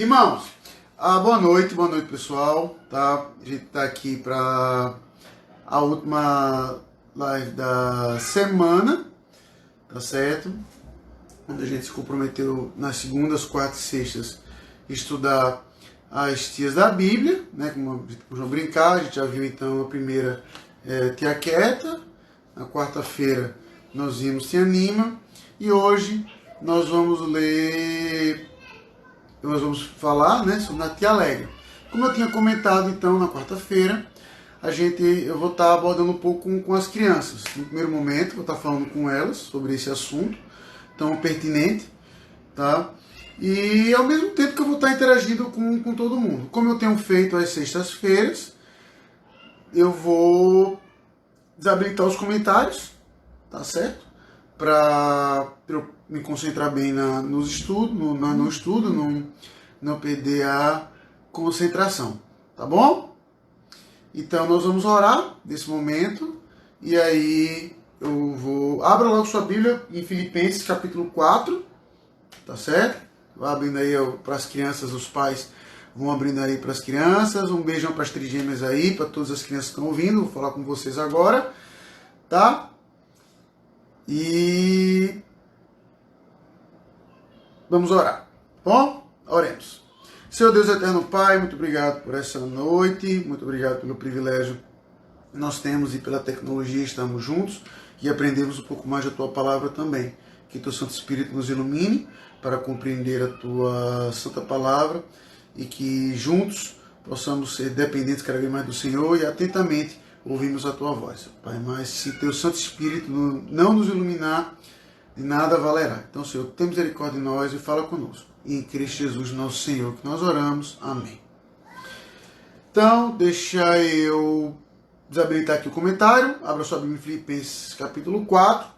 Irmãos, boa noite pessoal, tá? A gente tá aqui para a última live da semana, tá certo? Onde a gente se comprometeu nas segundas, quartas e sextas estudar as tias da Bíblia, né? Como a gente pode brincar, a gente já viu então a primeira tia quieta, na quarta-feira nós vimos Tia Anima e hoje nós vamos falar, né, sobre a Tia Alegre. Como eu tinha comentado então na quarta-feira, eu vou estar abordando um pouco com as crianças. No primeiro momento, vou estar falando com elas sobre esse assunto tão pertinente, tá? E ao mesmo tempo que eu vou estar interagindo com todo mundo. Como eu tenho feito às sextas-feiras, eu vou desabilitar os comentários, tá certo? Para eu me concentrar bem no estudo, não perder a concentração, tá bom? Então nós vamos orar nesse momento e aí eu vou... Abra logo sua Bíblia em Filipenses capítulo 4, tá certo? Vai abrindo aí para as crianças, os pais vão abrindo aí para as crianças. Um beijão para as trigêmeas aí, para todas as crianças que estão ouvindo. Vou falar com vocês agora, tá? E vamos orar, bom? Oremos. Senhor Deus eterno Pai, muito obrigado por essa noite, muito obrigado pelo privilégio que nós temos e pela tecnologia estarmos juntos e aprendemos um pouco mais da Tua palavra também. Que Teu Santo Espírito nos ilumine para compreender a Tua Santa Palavra e que juntos possamos ser dependentes cada vez mais do Senhor e atentamente ouvimos a Tua voz, Pai. Mas se Teu Santo Espírito não nos iluminar, de nada valerá. Então, Senhor, tem misericórdia de nós e fala conosco. E em Cristo Jesus, nosso Senhor, que nós oramos. Amém. Então, deixa eu desabilitar aqui o comentário. Abra sua Bíblia em Filipenses capítulo 4,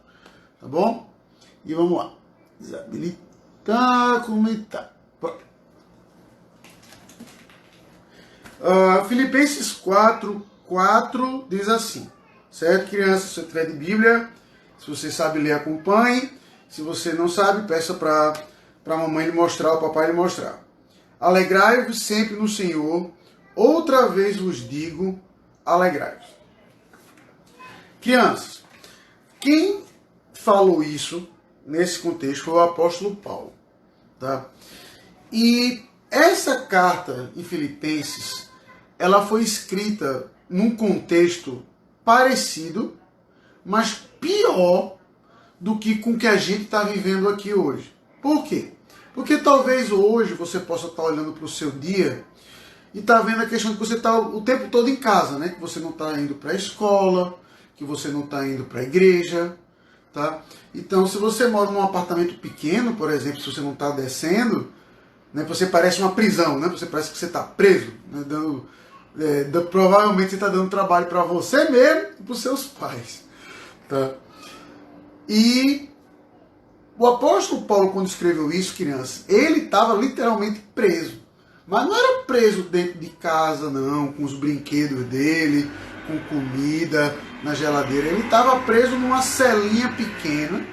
tá bom? E vamos lá. Desabilitar, comentário. Filipenses 4 diz assim, certo, crianças? Se você tiver de Bíblia, se você sabe ler, acompanhe. Se você não sabe, peça para a mamãe lhe mostrar, o papai lhe mostrar. Alegrai-vos sempre no Senhor. Outra vez vos digo, alegrai-vos. Crianças, quem falou isso nesse contexto foi o apóstolo Paulo, tá? E essa carta em Filipenses, ela foi escrita num contexto parecido, mas pior do que com o que a gente está vivendo aqui hoje. Por quê? Porque talvez hoje você possa estar olhando para o seu dia e está vendo a questão de que você está o tempo todo em casa, né? Que você não está indo para a escola, que você não está indo para a igreja, tá? Então, se você mora num apartamento pequeno, por exemplo, se você não está descendo, né, você parece uma prisão, né? Você parece que você está preso, né, provavelmente você está dando trabalho para você mesmo e para os seus pais, tá? E o apóstolo Paulo, quando escreveu isso, crianças, ele estava literalmente preso. Mas não era preso dentro de casa, não, com os brinquedos dele, com comida na geladeira. Ele estava preso numa celinha pequena,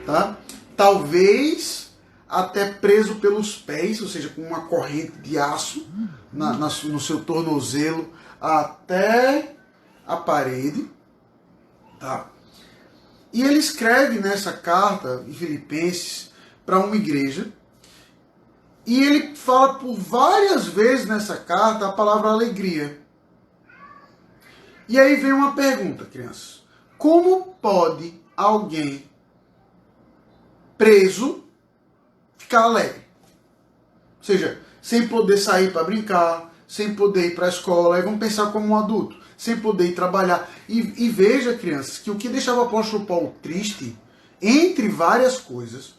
tá? Talvez até preso pelos pés, ou seja, com uma corrente de aço no seu tornozelo até a parede, tá? E ele escreve nessa carta, em Filipenses, para uma igreja, e ele fala por várias vezes nessa carta a palavra alegria. E aí vem uma pergunta, crianças. Como pode alguém preso ficar alegre? Ou seja, sem poder sair para brincar, sem poder ir para a escola, aí vamos pensar como um adulto, sem poder ir trabalhar. E veja, crianças, que o que deixava o apóstolo Paulo triste, entre várias coisas,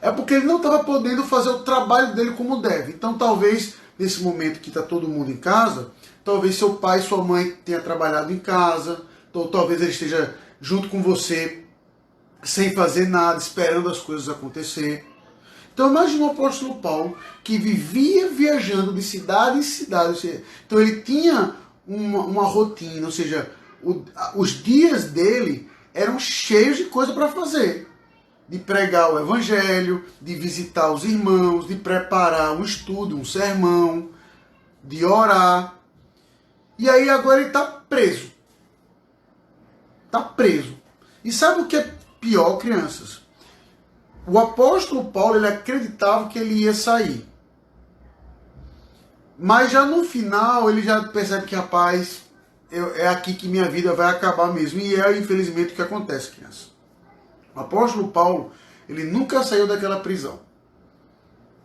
é porque ele não estava podendo fazer o trabalho dele como deve. Então talvez, nesse momento que está todo mundo em casa, talvez seu pai e sua mãe tenham trabalhado em casa, ou talvez ele esteja junto com você, sem fazer nada, esperando as coisas acontecer. Então imagina o apóstolo Paulo, que vivia viajando de cidade em cidade. Então ele tinha uma rotina, ou seja, os dias dele eram cheios de coisa para fazer. de pregar o evangelho, de visitar os irmãos, de preparar um estudo, um sermão, de orar. E aí agora ele está preso. Está preso. E sabe o que é pior, crianças? O apóstolo Paulo, ele acreditava que ele ia sair. Mas já no final, ele já percebe que, rapaz, é aqui que minha vida vai acabar mesmo. E é, infelizmente, o que acontece, crianças. O apóstolo Paulo, ele nunca saiu daquela prisão.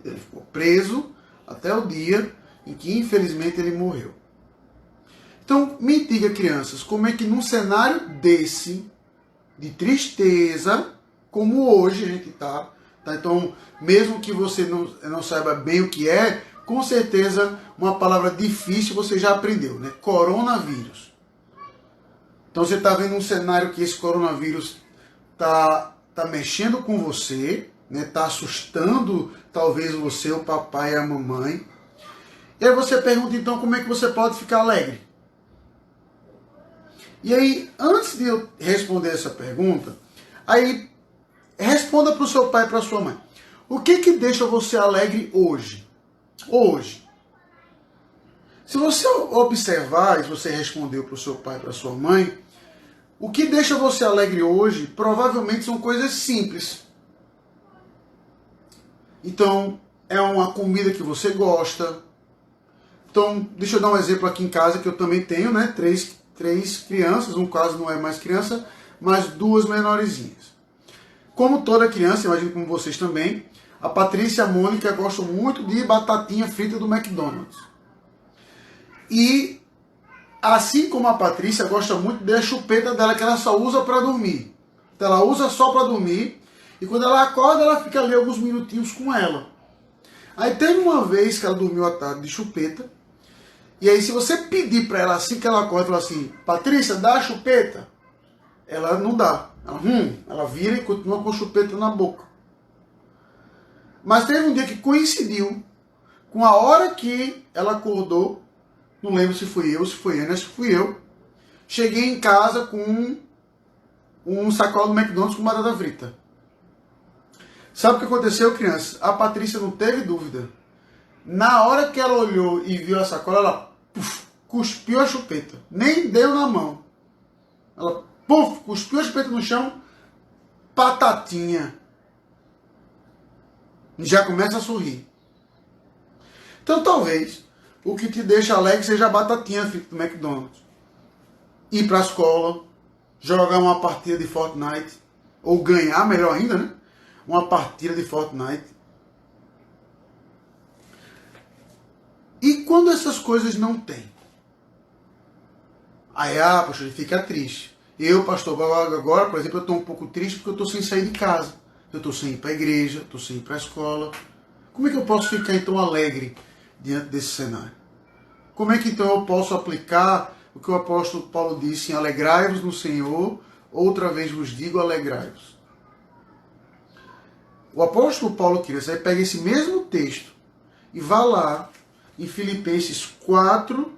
Ele ficou preso até o dia em que, infelizmente, ele morreu. Então, me diga, crianças, como é que num cenário desse, de tristeza, como hoje a gente está, então, mesmo que você não saiba bem o que é, com certeza uma palavra difícil você já aprendeu, né? Coronavírus. Então, você está vendo um cenário que esse coronavírus está mexendo com você, né? Está assustando talvez você, o papai e a mamãe. E aí você pergunta, então, como é que você pode ficar alegre? E aí, antes de eu responder essa pergunta, aí responda para o seu pai e para a sua mãe. O que deixa você alegre hoje? Hoje. Se você observar, e se você respondeu para o seu pai e para a sua mãe, o que deixa você alegre hoje provavelmente são coisas simples. Então, é uma comida que você gosta. Então, deixa eu dar um exemplo aqui em casa que eu também tenho, né? Três crianças, um caso não é mais criança, mas duas menorzinhas. Como toda criança, imagino como vocês também, a Patrícia e a Mônica gostam muito de batatinha frita do McDonald's. E assim como a Patrícia gosta muito da chupeta dela, que ela só usa para dormir. Então ela usa só para dormir, e quando ela acorda, ela fica ali alguns minutinhos com ela. Aí teve uma vez que ela dormiu à tarde de chupeta, e aí se você pedir para ela assim que ela acorda, falar assim, Patrícia, dá a chupeta, ela não dá. Ela vira e continua com a chupeta na boca. Mas teve um dia que coincidiu com a hora que ela acordou, não lembro se fui eu, se foi Ana, acho que fui eu, cheguei em casa com um sacola do McDonald's com batata frita. Sabe o que aconteceu, crianças? A Patrícia não teve dúvida. Na hora que ela olhou e viu a sacola, ela cuspiu a chupeta. Nem deu na mão. Ela cuspiu a chupeta no chão, patatinha. Já começa a sorrir. Então talvez o que te deixa alegre seja a batatinha frita do McDonald's. Ir para a escola, jogar uma partida de Fortnite, ou ganhar, melhor ainda, né? Uma partida de Fortnite. E quando essas coisas não tem? Aí, pastor, ele fica triste. Eu, pastor, agora, por exemplo, eu estou um pouco triste porque eu estou sem sair de casa. Eu estou sem ir para a igreja, estou sem ir para a escola. Como é que eu posso ficar então alegre diante desse cenário? Como é que então eu posso aplicar o que o apóstolo Paulo disse em alegrai-vos no Senhor, outra vez vos digo alegrai-vos? O apóstolo Paulo, queridos, aí pega esse mesmo texto e vá lá em Filipenses 4,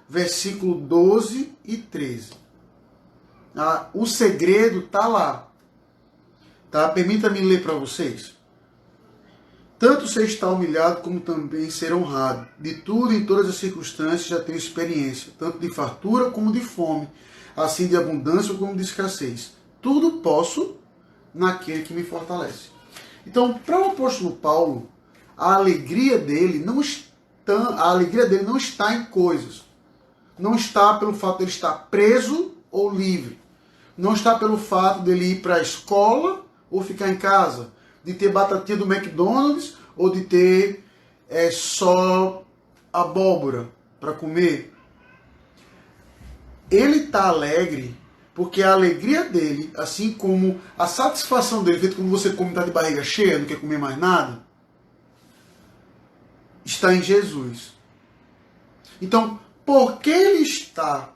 versículo 12 e 13. O segredo está lá. Tá? Permita-me ler para vocês. Tanto ser está humilhado, como também ser honrado. De tudo, em todas as circunstâncias, já tenho experiência, tanto de fartura como de fome, assim de abundância como de escassez. Tudo posso naquele que me fortalece. Então, para o apóstolo Paulo, a alegria dele não está em coisas. Não está pelo fato de ele estar preso ou livre. Não está pelo fato dele ir para a escola ou ficar em casa. De ter batatinha do McDonald's ou de ter só abóbora para comer. Ele está alegre porque a alegria dele, assim como a satisfação dele, feito como você come está de barriga cheia, não quer comer mais nada, está em Jesus. Então, porque ele está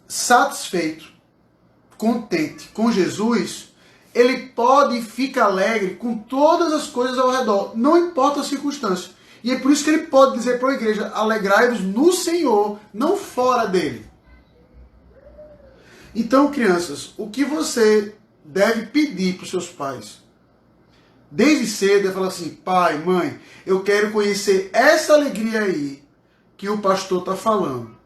satisfeito, contente com Jesus, ele pode e fica alegre com todas as coisas ao redor, não importa as circunstâncias. E é por isso que ele pode dizer para a igreja, alegrai-vos no Senhor, não fora dele. Então, crianças, o que você deve pedir para os seus pais. Desde cedo, ele fala assim, pai, mãe, eu quero conhecer essa alegria aí que o pastor está falando.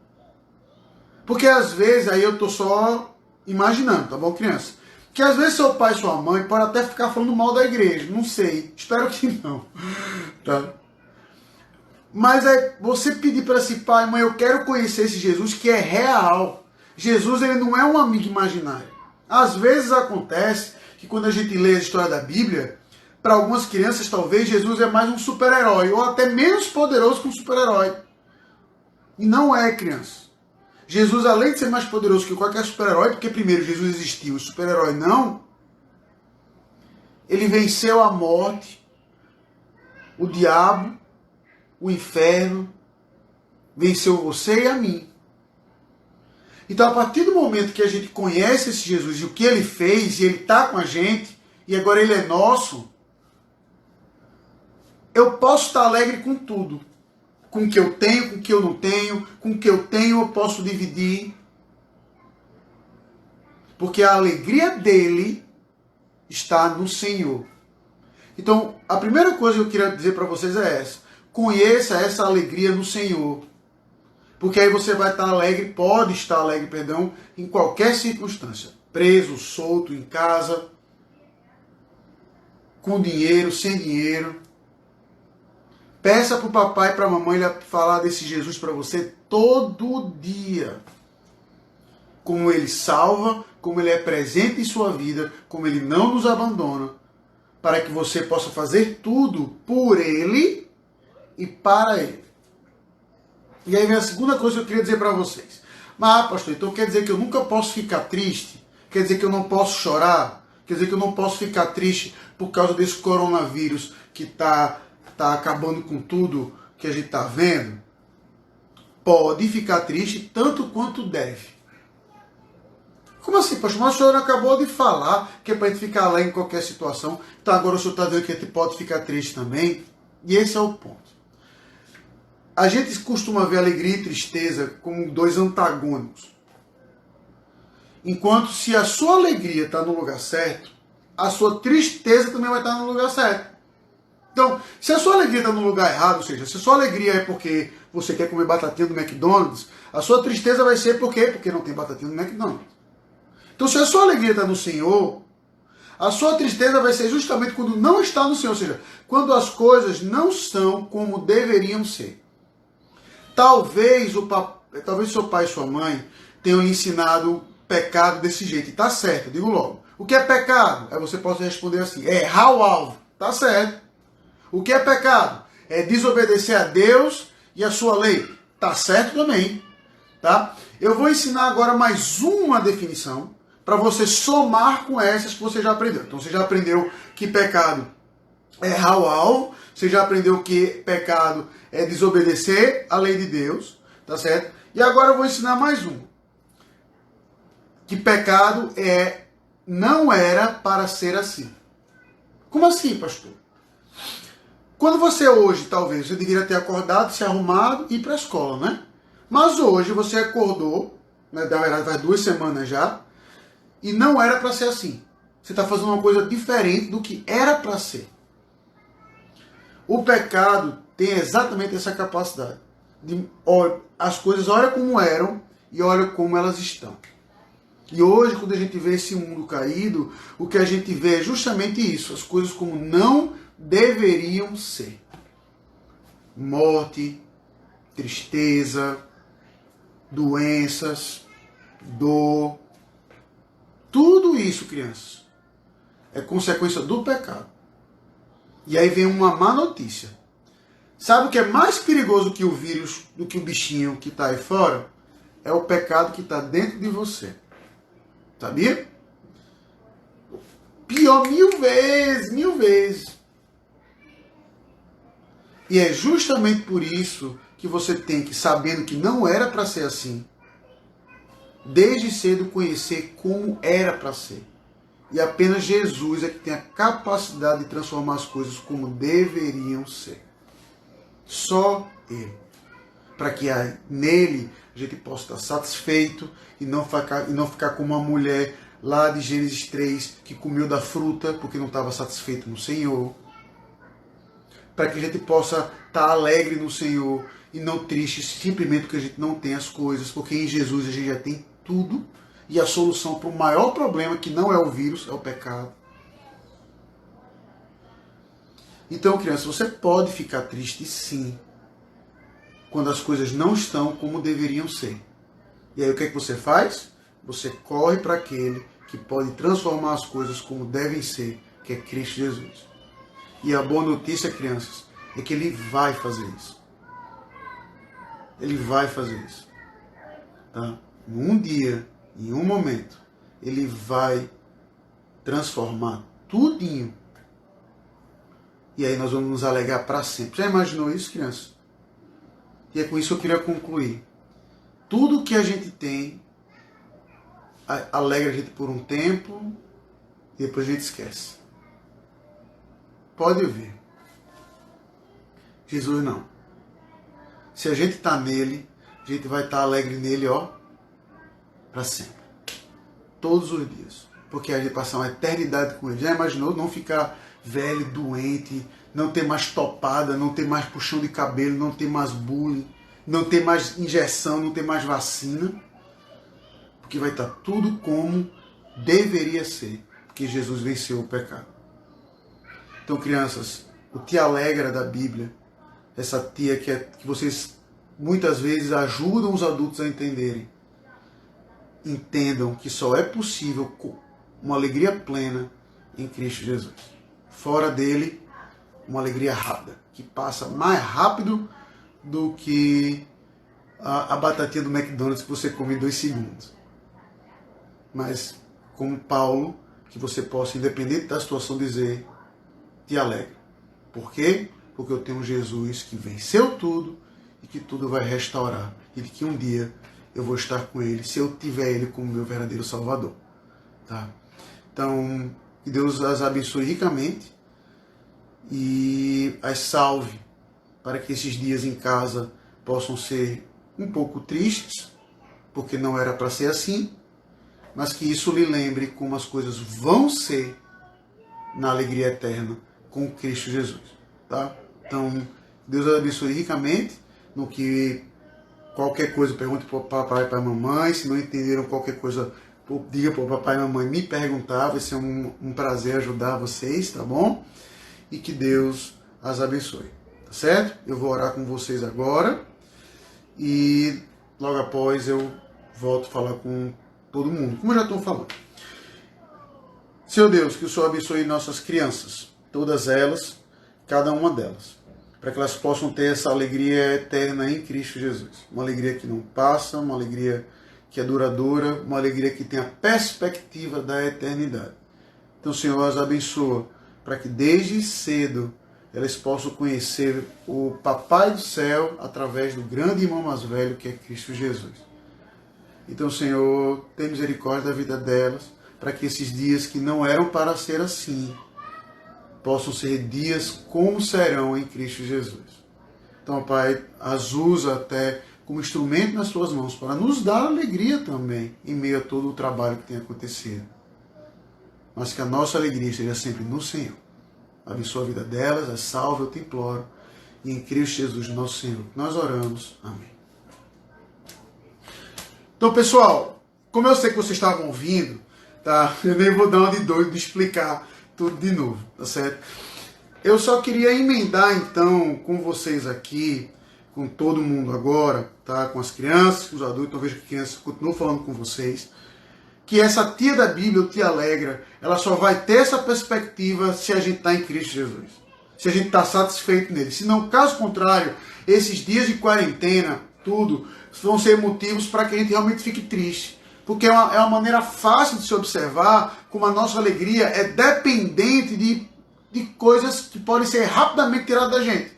Porque às vezes, aí eu estou só imaginando, tá bom, criança? Que às vezes seu pai e sua mãe podem até ficar falando mal da igreja, não sei, espero que não. Tá? Mas é você pedir para esse pai, mãe, eu quero conhecer esse Jesus que é real. Jesus, ele não é um amigo imaginário. Às vezes acontece que quando a gente lê a história da Bíblia, para algumas crianças talvez Jesus é mais um super-herói, ou até menos poderoso que um super-herói. E não é, criança. Jesus, além de ser mais poderoso que qualquer super-herói, porque primeiro Jesus existiu, o super-herói não, ele venceu a morte, o diabo, o inferno, venceu você e a mim. Então, a partir do momento que a gente conhece esse Jesus e o que ele fez, e ele está com a gente, e agora ele é nosso, eu posso estar alegre com tudo. Com o que eu tenho, com o que eu não tenho, com o que eu tenho eu posso dividir. Porque a alegria dele está no Senhor. Então, a primeira coisa que eu queria dizer para vocês é essa. Conheça essa alegria no Senhor. Porque aí você vai estar alegre, pode estar alegre, perdão, em qualquer circunstância. Preso, solto, em casa, com dinheiro, sem dinheiro. Peça para o papai e para a mamãe falar desse Jesus para você todo dia. Como ele salva, como ele é presente em sua vida, como ele não nos abandona, para que você possa fazer tudo por ele e para ele. E aí vem a segunda coisa que eu queria dizer para vocês. Mas, pastor, então quer dizer que eu nunca posso ficar triste? Quer dizer que eu não posso chorar? Quer dizer que eu não posso ficar triste por causa desse coronavírus que está acabando com tudo que a gente está vendo? Pode ficar triste tanto quanto deve. Como assim, pastor? Mas o senhor acabou de falar que é para a gente ficar lá em qualquer situação. Então agora o senhor está dizendo que a gente pode ficar triste também? E esse é o ponto. A gente costuma ver alegria e tristeza como dois antagônicos. Enquanto se a sua alegria está no lugar certo, a sua tristeza também vai estar no lugar certo. Então, se a sua alegria está no lugar errado, ou seja, se a sua alegria é porque você quer comer batatinha do McDonald's, a sua tristeza vai ser por quê? Porque não tem batatinha do McDonald's. Então, se a sua alegria está no Senhor, a sua tristeza vai ser justamente quando não está no Senhor, ou seja, quando as coisas não são como deveriam ser. Talvez seu pai e sua mãe tenham lhe ensinado pecado desse jeito. E tá certo, eu digo logo. O que é pecado? Aí você pode responder assim, é errar o alvo. Tá certo. O que é pecado? É desobedecer a Deus e a sua lei. Tá certo também. Tá? Eu vou ensinar agora mais uma definição para você somar com essas que você já aprendeu. Então você já aprendeu que pecado é errar o alvo. Você já aprendeu que pecado é desobedecer a lei de Deus, tá certo? E agora eu vou ensinar mais um. Que pecado não era para ser assim. Como assim, pastor? Quando você hoje, talvez, você deveria ter acordado, se arrumado e ir para a escola, né? Mas hoje você acordou, né, na verdade faz 2 semanas já, e não era para ser assim. Você está fazendo uma coisa diferente do que era para ser. O pecado tem exatamente essa capacidade. As coisas olha como eram e olha como elas estão. E hoje, quando a gente vê esse mundo caído, o que a gente vê é justamente isso. As coisas como não deveriam ser. Morte, tristeza, doenças, dor. Tudo isso, crianças, é consequência do pecado. E aí vem uma má notícia. Sabe o que é mais perigoso que o vírus, do que o bichinho que está aí fora? É o pecado que está dentro de você. Sabia? Pior 1000 vezes, 1000 vezes. E é justamente por isso que você tem que, sabendo que não era para ser assim, desde cedo conhecer como era para ser. E apenas Jesus é que tem a capacidade de transformar as coisas como deveriam ser. Só Ele. Para que nele a gente possa estar satisfeito e não ficar como uma mulher lá de Gênesis 3, que comeu da fruta porque não estava satisfeito no Senhor. Para que a gente possa estar alegre no Senhor e não triste simplesmente porque a gente não tem as coisas, porque em Jesus a gente já tem tudo e a solução para o maior problema, que não é o vírus, é o pecado. Então, criança, você pode ficar triste sim, quando as coisas não estão como deveriam ser. E aí o que é que você faz? Você corre para aquele que pode transformar as coisas como devem ser, que é Cristo Jesus. E a boa notícia, crianças, é que Ele vai fazer isso. Ele vai fazer isso. Tá? Num dia, em um momento, Ele vai transformar tudinho. E aí nós vamos nos alegrar para sempre. Já imaginou isso, criança? E é com isso que eu queria concluir. Tudo que a gente tem alegra a gente por um tempo e depois a gente esquece. Pode ver. Jesus não. Se a gente está nele, a gente vai estar alegre nele, ó, para sempre. Todos os dias. Porque a gente passar uma eternidade com ele. Já imaginou não ficar velho, doente, não ter mais topada, não ter mais puxão de cabelo, não ter mais bullying, não ter mais injeção, não ter mais vacina? Porque vai estar tudo como deveria ser. Porque Jesus venceu o pecado. Então, crianças, o Tia Alegra da Bíblia, essa tia que vocês muitas vezes ajudam os adultos a entenderem. Entendam que só é possível uma alegria plena em Cristo Jesus. Fora dele, uma alegria rápida, que passa mais rápido do que a batatinha do McDonald's que você come em 2 segundos. Mas, como Paulo, que você possa, independente da situação, dizer: te alegre. Por quê? Porque eu tenho um Jesus que venceu tudo e que tudo vai restaurar. E que um dia eu vou estar com ele, se eu tiver ele como meu verdadeiro Salvador. Tá? Então, que Deus as abençoe ricamente e as salve para que esses dias em casa possam ser um pouco tristes, porque não era para ser assim, mas que isso lhe lembre como as coisas vão ser na alegria eterna com Cristo Jesus. Tá? Então, Deus as abençoe ricamente. No que qualquer coisa, pergunte para o papai e para a mamãe. Se não entenderam qualquer coisa, diga para o papai e a mamãe me perguntar. Vai ser um prazer ajudar vocês, tá bom? E que Deus as abençoe. Tá certo? Eu vou orar com vocês agora. E logo após eu volto a falar com todo mundo, como eu já estou falando. Senhor Deus, que o Senhor abençoe nossas crianças, todas elas, cada uma delas, para que elas possam ter essa alegria eterna em Cristo Jesus. Uma alegria que não passa, uma alegria que é duradoura, uma alegria que tem a perspectiva da eternidade. Então, Senhor, as abençoa, para que desde cedo elas possam conhecer o Papai do Céu através do grande irmão mais velho, que é Cristo Jesus. Então, Senhor, tem misericórdia da vida delas, para que esses dias que não eram para ser assim, possam ser dias como serão em Cristo Jesus. Então, Pai, as usa até como instrumento nas Suas mãos, para nos dar alegria também, em meio a todo o trabalho que tem acontecido. Mas que a nossa alegria esteja sempre no Senhor. Abençoa a vida delas, as salve, eu te imploro. E em Cristo Jesus, nosso Senhor, nós oramos. Amém. Então, pessoal, como eu sei que vocês estavam ouvindo, tá? Eu nem vou dar uma de doido de explicar tudo de novo, tá certo? Eu só queria emendar, então, com vocês aqui, com todo mundo agora, tá? Com as crianças, com os adultos, eu vejo que crianças continuam falando com vocês, que essa tia da Bíblia, o Tia Alegra, ela só vai ter essa perspectiva se a gente está em Cristo Jesus. Se a gente está satisfeito nele. Se não, caso contrário, esses dias de quarentena, tudo, vão ser motivos para que a gente realmente fique triste. Porque é uma maneira fácil de se observar como a nossa alegria é dependente de coisas que podem ser rapidamente tiradas da gente.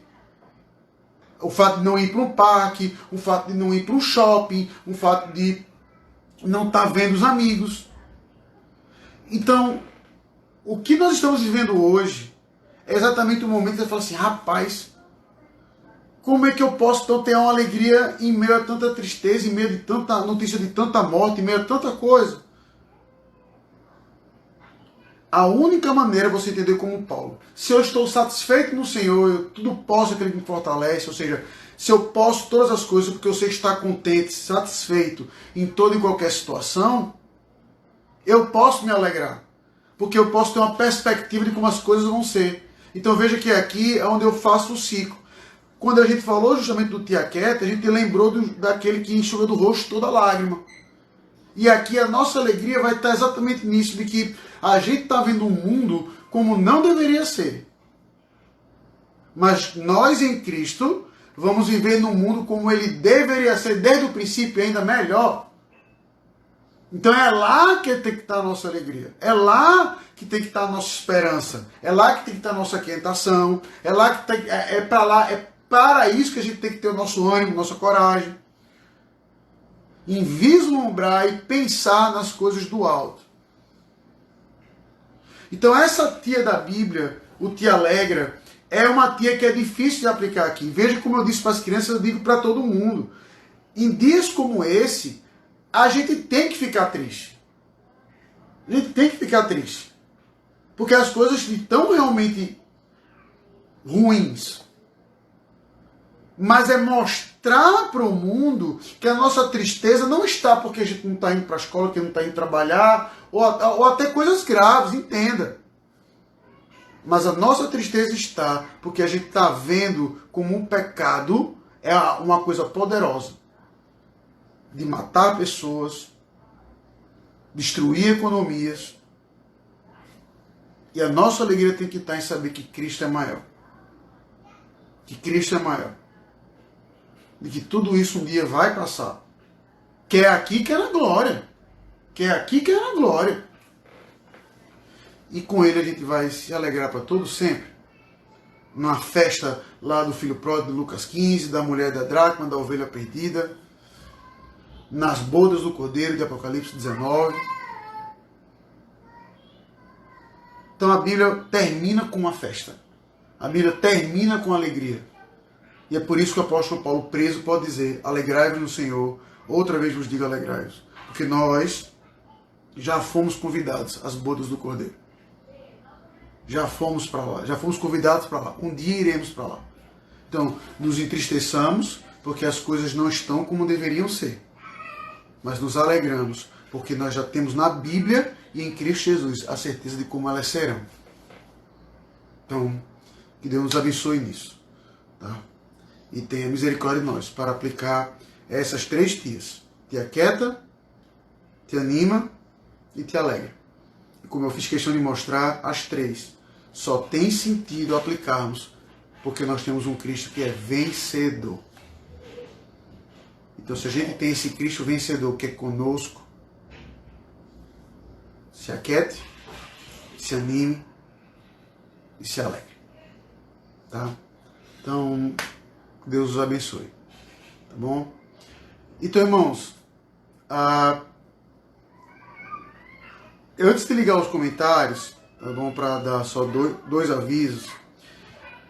O fato de não ir para um parque, o fato de não ir para um shopping, o fato de não estar vendo os amigos. Então, o que nós estamos vivendo hoje é exatamente o momento que você fala assim: rapaz, como é que eu posso então ter uma alegria em meio a tanta tristeza, em meio a tanta notícia de tanta morte, em meio a tanta coisa? A única maneira é você entender como Paulo. Se eu estou satisfeito no Senhor, eu tudo posso aquele que me fortalece, ou seja, se eu posso todas as coisas porque eu sei estar contente, satisfeito em toda e qualquer situação, eu posso me alegrar. Porque eu posso ter uma perspectiva de como as coisas vão ser. Então veja que aqui é onde eu faço o ciclo. Quando a gente falou justamente do tiaquete, a gente lembrou daquele que enxuga do rosto toda lágrima. E aqui a nossa alegria vai estar exatamente nisso, de que a gente está vendo um mundo como não deveria ser. Mas nós em Cristo vamos viver num mundo como ele deveria ser, desde o princípio ainda melhor. Então é lá que tem que estar a nossa alegria. É lá que tem que estar a nossa esperança. É lá que tem que estar a nossa aquietação. É lá que tem, é para isso que a gente tem que ter o nosso ânimo, nossa coragem. Em vislumbrar e pensar nas coisas do alto. Então essa tia da Bíblia, o tia alegra, é uma tia que é difícil de aplicar aqui. Veja como eu disse para as crianças, eu digo para todo mundo. Em dias como esse, a gente tem que ficar triste. A gente tem que ficar triste. Porque as coisas estão realmente ruins. Mas é mostrar para o mundo que a nossa tristeza não está porque a gente não está indo para a escola, que não está indo trabalhar, ou até coisas graves, entenda. Mas a nossa tristeza está porque a gente está vendo como um pecado é uma coisa poderosa. De matar pessoas, destruir economias. E a nossa alegria tem que estar em saber que Cristo é maior. Que Cristo é maior. De que tudo isso um dia vai passar. Que é aqui que é na glória. Que é aqui que é na glória. E com ele a gente vai se alegrar para todo sempre. Na festa lá do filho pródigo de Lucas 15, da mulher da dracma, da ovelha perdida. Nas bodas do Cordeiro de Apocalipse 19. Então a Bíblia termina com uma festa. A Bíblia termina com alegria. E é por isso que o apóstolo Paulo, preso, pode dizer: alegrai-vos no Senhor. Outra vez vos digo alegrai-vos. Porque nós já fomos convidados às bodas do Cordeiro. Já fomos para lá. Já fomos convidados para lá. Um dia iremos para lá. Então, nos entristeçamos porque as coisas não estão como deveriam ser. Mas nos alegramos porque nós já temos na Bíblia e em Cristo Jesus a certeza de como elas serão. Então, que Deus nos abençoe nisso. Tá? E tenha misericórdia de nós para aplicar essas três tias. Te aquieta, te anima e te alegra. E como eu fiz questão de mostrar, as três só tem sentido aplicarmos porque nós temos um Cristo que é vencedor. Então, se a gente tem esse Cristo vencedor que é conosco, se aquiete, se anime e se alegre. Tá? Então, Deus os abençoe. Tá bom? Então, irmãos, antes de ligar os comentários, tá bom? Para dar só dois avisos,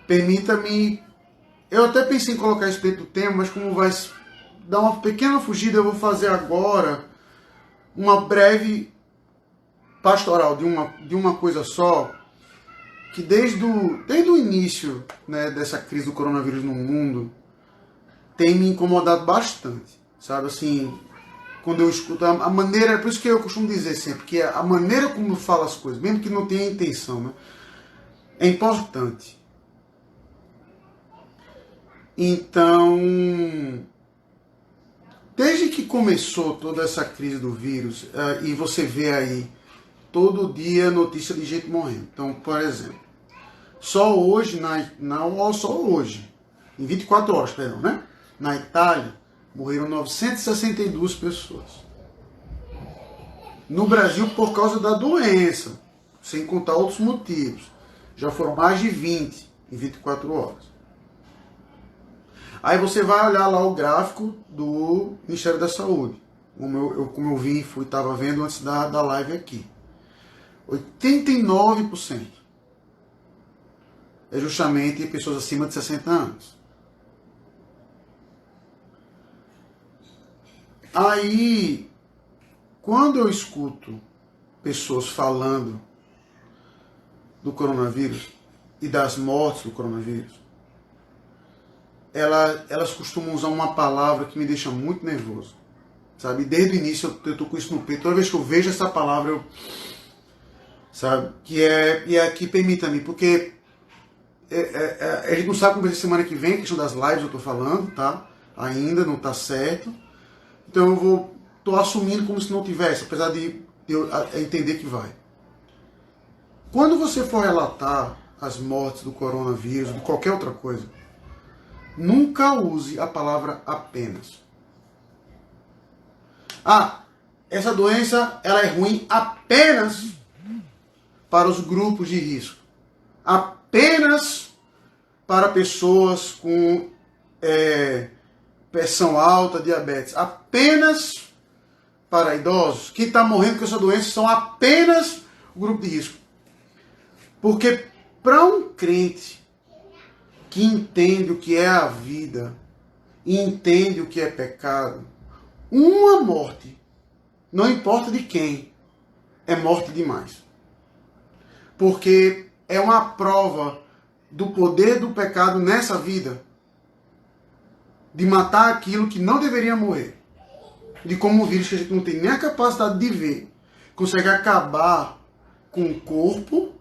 permita-me. Eu até pensei em colocar isso dentro do tema, mas como vai dar uma pequena fugida, eu vou fazer agora uma breve pastoral de uma coisa só, que desde o início, né, dessa crise do coronavírus no mundo, tem me incomodado bastante, sabe? Assim, quando eu escuto a maneira, por isso que eu costumo dizer sempre, que a maneira como eu falo as coisas, mesmo que não tenha intenção, né, é importante. Então, desde que começou toda essa crise do vírus, e você vê aí todo dia notícia de gente morrendo. Então, por exemplo, só hoje, em 24 horas, perdão, né? Na Itália, morreram 962 pessoas. No Brasil, por causa da doença, sem contar outros motivos, já foram mais de 20 em 24 horas. Aí você vai olhar lá o gráfico do Ministério da Saúde, como eu vi, estava vendo antes da live aqui. 89% é justamente pessoas acima de 60 anos. Aí, quando eu escuto pessoas falando do coronavírus e das mortes do coronavírus, elas costumam usar uma palavra que me deixa muito nervoso. Sabe? Desde o início eu tô com isso no peito. Toda vez que eu vejo essa palavra, sabe? Que permita-me, porque a gente não sabe como vai ser semana que vem, a questão das lives eu tô falando, tá? Ainda não tá certo. Então eu tô assumindo como se não tivesse, apesar de eu entender que vai. Quando você for relatar as mortes do coronavírus, de qualquer outra coisa, nunca use a palavra apenas. Ah, essa doença ela é ruim apenas para os grupos de risco. Apenas para pessoas com pressão alta, diabetes. Apenas para idosos. Quem está morrendo com essa doença são apenas o grupo de risco. Porque para um crente que entende o que é a vida e entende o que é pecado, uma morte, não importa de quem, é morte demais. Porque é uma prova do poder do pecado nessa vida, de matar aquilo que não deveria morrer. De como um vírus que a gente não tem nem a capacidade de ver, consegue acabar com o corpo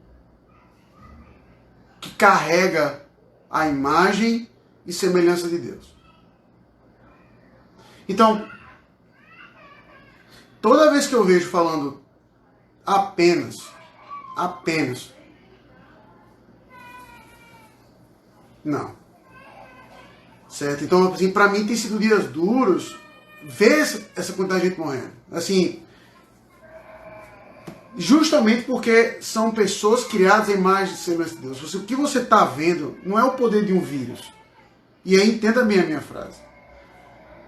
que carrega a imagem e semelhança de Deus. Então, toda vez que eu vejo falando apenas, não. Certo? Então, assim, para mim tem sido dias duros ver essa quantidade de gente morrendo. Assim, justamente porque são pessoas criadas à imagem e semelhança de Deus. O que você está vendo não é o poder de um vírus. E aí entenda bem a minha frase.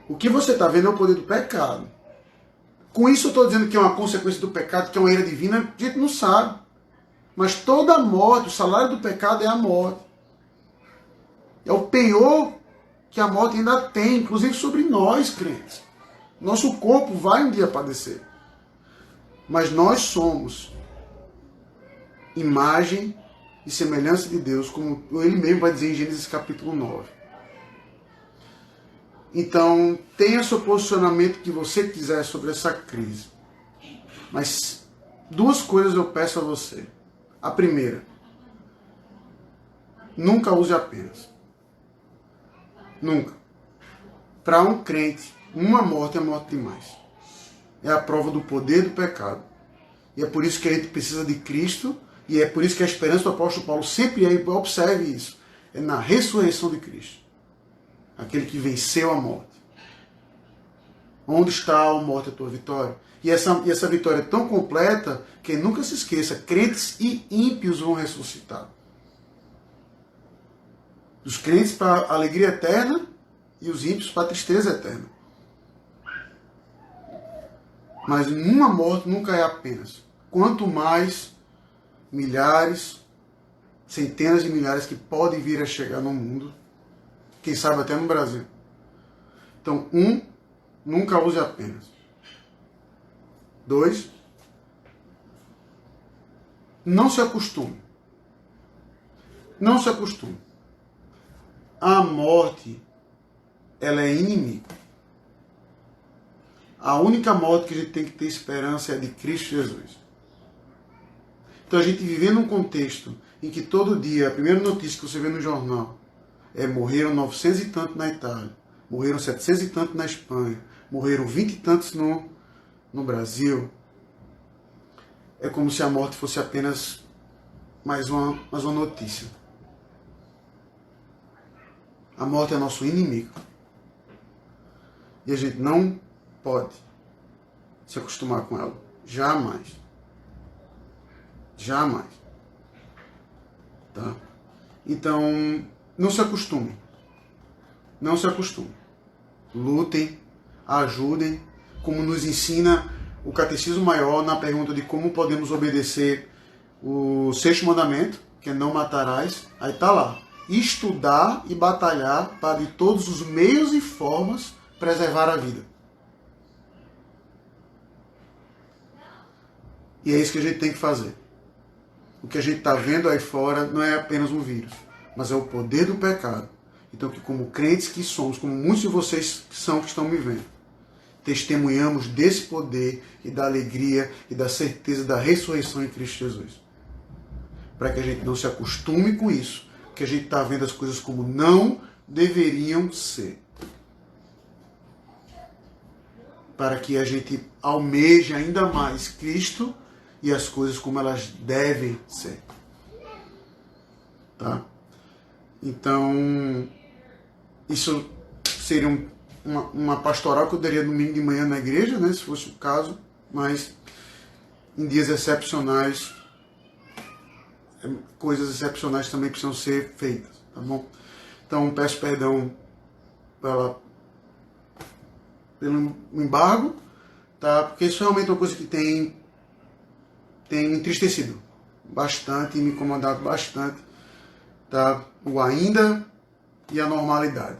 O que você está vendo é o poder do pecado. Com isso eu estou dizendo que é uma consequência do pecado, que é uma ira divina, a gente não sabe. Mas toda morte, o salário do pecado é a morte. É o penhor que a morte ainda tem, inclusive sobre nós, crentes. Nosso corpo vai um dia padecer. Mas nós somos imagem e semelhança de Deus, como ele mesmo vai dizer em Gênesis capítulo 9. Então, tenha seu posicionamento que você quiser sobre essa crise. Mas duas coisas eu peço a você. A primeira, nunca use apenas. Nunca. Para um crente, uma morte é morte demais. É a prova do poder do pecado. E é por isso que a gente precisa de Cristo, e é por isso que a esperança do apóstolo Paulo sempre é, observe isso, é na ressurreição de Cristo. Aquele que venceu a morte. Onde está a morte, a tua vitória? E essa vitória é tão completa que nunca se esqueça, crentes e ímpios vão ressuscitar. Os crentes para a alegria eterna e os ímpios para a tristeza eterna. Mas uma morte nunca é apenas. Quanto mais milhares, centenas de milhares que podem vir a chegar no mundo, quem sabe até no Brasil. Então, nunca use apenas. 2, não se acostume. Não se acostume. A morte, ela é inimigo. A única morte que a gente tem que ter esperança é a de Cristo Jesus. Então a gente vive num contexto em que todo dia, a primeira notícia que você vê no jornal é morreram 900 e tantos na Itália, morreram 700 e tantos na Espanha, morreram 20 e tantos no Brasil. É como se a morte fosse apenas mais uma notícia. A morte é nosso inimigo. E a gente não pode se acostumar com ela. Jamais. Jamais. Tá? Então, não se acostume. Não se acostume. Lutem, ajudem, como nos ensina o Catecismo Maior na pergunta de como podemos obedecer o 6º mandamento, que é não matarás. Aí está lá. Estudar e batalhar para de todos os meios e formas preservar a vida. E é isso que a gente tem que fazer. o que a gente está vendo aí fora não é apenas um vírus, mas é o poder do pecado. Então, que como crentes que somos, como muitos de vocês que estão me vendo, testemunhamos desse poder e da alegria e da certeza da ressurreição em Cristo Jesus. Para que a gente não se acostume com isso, que a gente está vendo as coisas como não deveriam ser. Para que a gente almeje ainda mais Cristo e as coisas como elas devem ser. Tá? Então, isso seria uma pastoral que eu daria domingo de manhã na igreja, né, se fosse o caso, mas em dias excepcionais, coisas excepcionais também precisam ser feitas, tá bom? Então, peço perdão pelo embargo, tá? Porque isso realmente é uma coisa que tem entristecido bastante e me incomodado bastante, tá? O ainda e a normalidade.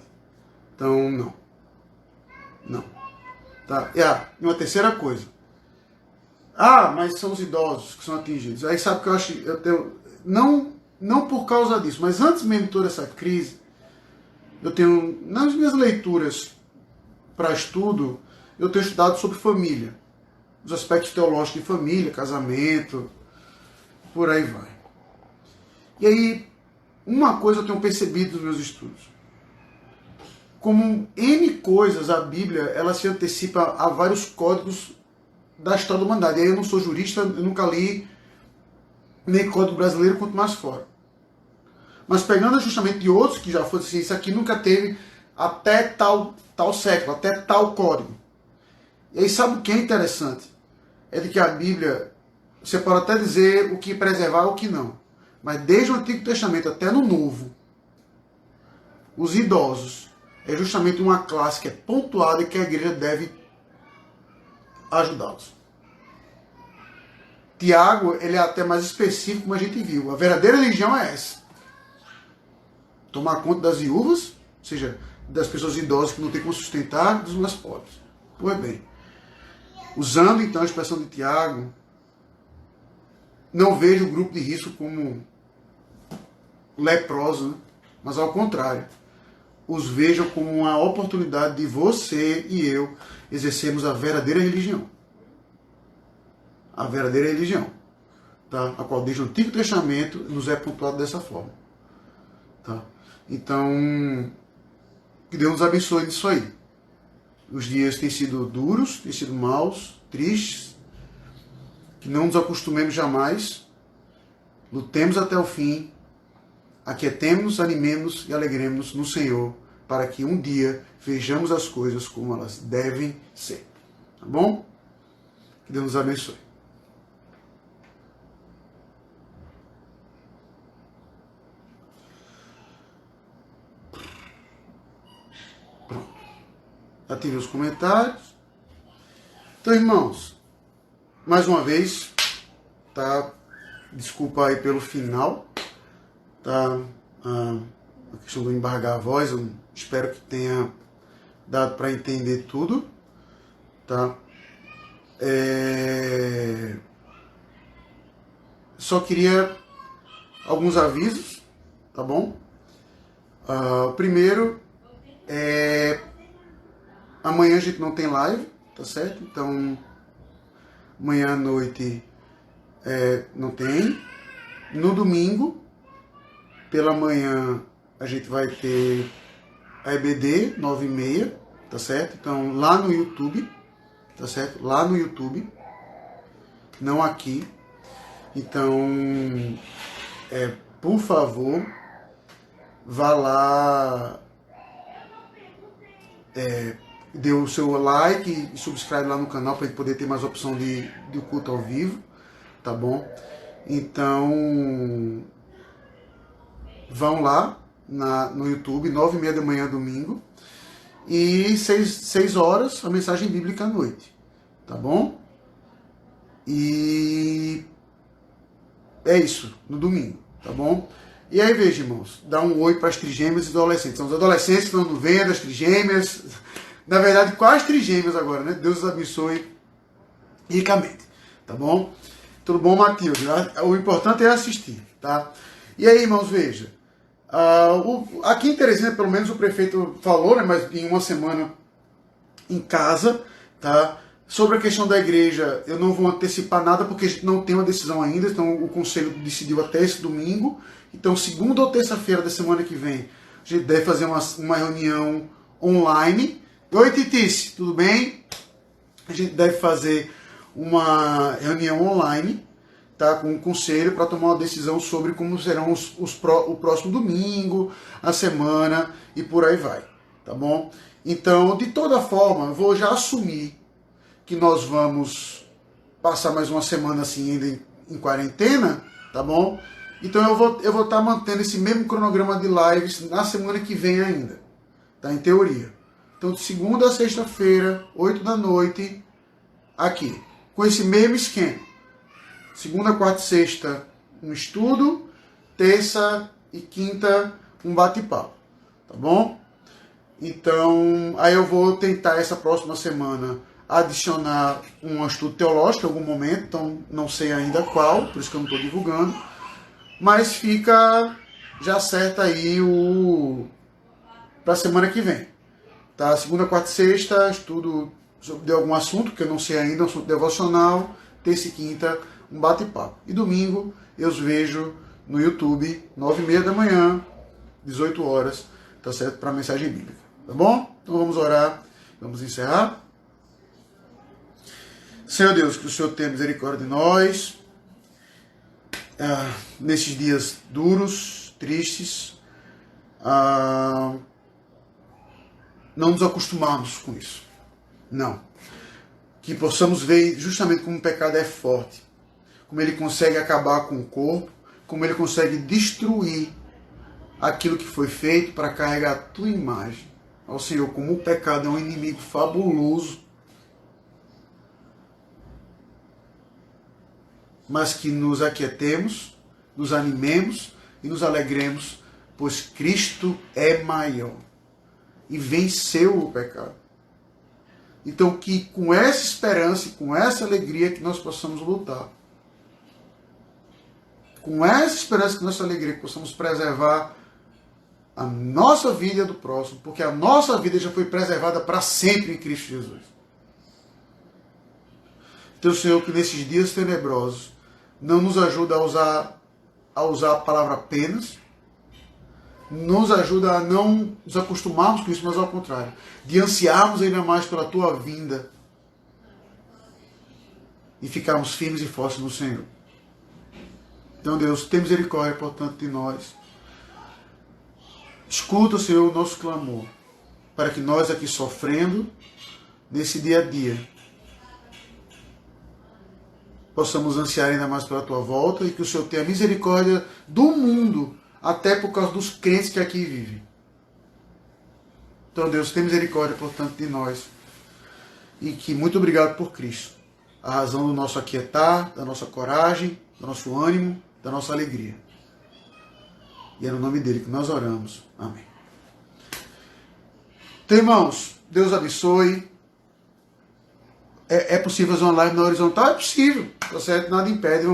Então, não. Tá? E uma terceira coisa. Mas são os idosos que são atingidos. Aí sabe que eu tenho, não por causa disso, mas antes mesmo de toda essa crise, eu tenho, nas minhas leituras para estudo, eu tenho estudado sobre família. Os aspectos teológicos de família, casamento, por aí vai. E aí, uma coisa eu tenho percebido nos meus estudos. Como N coisas, a Bíblia, ela se antecipa a vários códigos da história da humanidade. E aí eu não sou jurista, eu nunca li nem código brasileiro, quanto mais fora. Mas pegando justamente de outros que já foram assim, isso aqui nunca teve até tal século, até tal código. E aí sabe o que é interessante? É de que a Bíblia, você pode até dizer o que preservar e o que não. Mas desde o Antigo Testamento até no Novo, os idosos é justamente uma classe que é pontuada e que a igreja deve ajudá-los. Tiago, ele é até mais específico, como a gente viu. A verdadeira religião é essa. Tomar conta das viúvas, ou seja, das pessoas idosas que não têm como sustentar, dos mais pobres. Pois bem, usando então a expressão de Tiago, não vejo o grupo de risco como leproso, né? Mas ao contrário, os vejam como uma oportunidade de você e eu exercermos a verdadeira religião. A verdadeira religião, tá? A qual desde o Antigo Testamento nos é pontuado dessa forma. Tá? Então, que Deus nos abençoe nisso aí. Os dias têm sido duros, têm sido maus, tristes, que não nos acostumemos jamais, lutemos até o fim, aquietemos-nos, animemos e alegremos no Senhor, para que um dia vejamos as coisas como elas devem ser. Tá bom? Que Deus nos abençoe. Pronto. Já tive os comentários. Então, irmãos, mais uma vez, tá? Desculpa aí pelo final, tá? A questão do embargar a voz, eu espero que tenha dado para entender tudo, tá? Só queria alguns avisos, tá bom? O primeiro é amanhã a gente não tem live, tá certo? Então amanhã à noite não tem. No domingo pela manhã a gente vai ter a EBD 9h30, tá certo? Então lá no YouTube, tá certo? Lá no YouTube, não aqui. Então, por favor, vá lá, dê o seu like e subscribe lá no canal para a gente poder ter mais opção de culto ao vivo, tá bom? Então, vão lá no YouTube, 9h30 da manhã, domingo, e 6 horas, a mensagem bíblica à noite, tá bom? E é isso, no domingo, tá bom? E aí, veja, irmãos, dá um oi para as trigêmeas e adolescentes. São os adolescentes que estão vendo, as trigêmeas, na verdade, quase trigêmeas agora, né? Deus os abençoe ricamente, tá bom? Tudo bom, Matilde? O importante é assistir, tá? E aí, irmãos, veja. Aqui em Teresina, pelo menos o prefeito falou, né, mas em uma semana em casa, tá? Sobre a questão da igreja, eu não vou antecipar nada porque a gente não tem uma decisão ainda, então o conselho decidiu até esse domingo. Então, segunda ou terça-feira da semana que vem, a gente deve fazer uma reunião online. Oi, Titice, tudo bem? A gente deve fazer uma reunião online, tá, com o conselho para tomar uma decisão sobre como serão o próximo domingo, a semana e por aí vai, tá bom? Então, de toda forma, eu vou já assumir que nós vamos passar mais uma semana assim ainda em quarentena, tá bom? Então eu vou estar mantendo esse mesmo cronograma de lives na semana que vem ainda, tá? Em teoria. Então, de segunda a sexta-feira, 8 da noite, aqui, com esse mesmo esquema. Segunda, quarta e sexta, um estudo. Terça e quinta, um bate-papo. Tá bom? Então, aí eu vou tentar essa próxima semana adicionar um estudo teológico em algum momento. Então, não sei ainda qual, por isso que eu não estou divulgando. Mas fica já certo aí para a semana que vem. Tá? Segunda, quarta e sexta, estudo de algum assunto, que eu não sei ainda, um assunto devocional. Terça e quinta, um bate-papo. E domingo eu os vejo no YouTube, 9h30 da manhã, 18 horas, tá certo? Para a mensagem bíblica. Tá bom? Então vamos orar, vamos encerrar. Senhor Deus, que o Senhor tenha misericórdia de nós, nesses dias duros, tristes, não nos acostumarmos com isso. Não. Que possamos ver justamente como o pecado é forte, como ele consegue acabar com o corpo, como ele consegue destruir aquilo que foi feito para carregar a tua imagem. Ó Senhor, como o pecado é um inimigo fabuloso, mas que nos aquietemos, nos animemos e nos alegremos, pois Cristo é maior e venceu o pecado. Então, que com essa esperança e com essa alegria que nós possamos lutar. Com essa esperança e com essa alegria que possamos preservar a nossa vida e a do próximo, porque a nossa vida já foi preservada para sempre em Cristo Jesus. Então, Senhor, que nesses dias tenebrosos não nos ajuda a usar a palavra apenas, nos ajuda a não nos acostumarmos com isso, mas ao contrário, de ansiarmos ainda mais pela tua vinda e ficarmos firmes e fortes no Senhor. Então, Deus, tem misericórdia, portanto, de nós. Escuta, Senhor, o nosso clamor, para que nós aqui sofrendo, nesse dia a dia, possamos ansiar ainda mais pela tua volta e que o Senhor tenha misericórdia do mundo, até por causa dos crentes que aqui vivem. Então, Deus, tem misericórdia, portanto, de nós. E que muito obrigado por Cristo, a razão do nosso aquietar, da nossa coragem, do nosso ânimo, da nossa alegria. E é no nome dele que nós oramos. Amém. Então, irmãos, Deus abençoe. É possível fazer uma live na horizontal? É possível, tá certo? Nada impede,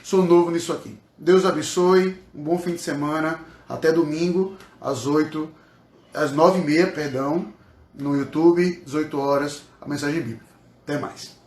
sou novo nisso aqui. Deus abençoe, um bom fim de semana, até domingo, às 9h30, no YouTube, 18 horas, a mensagem bíblica. Até mais.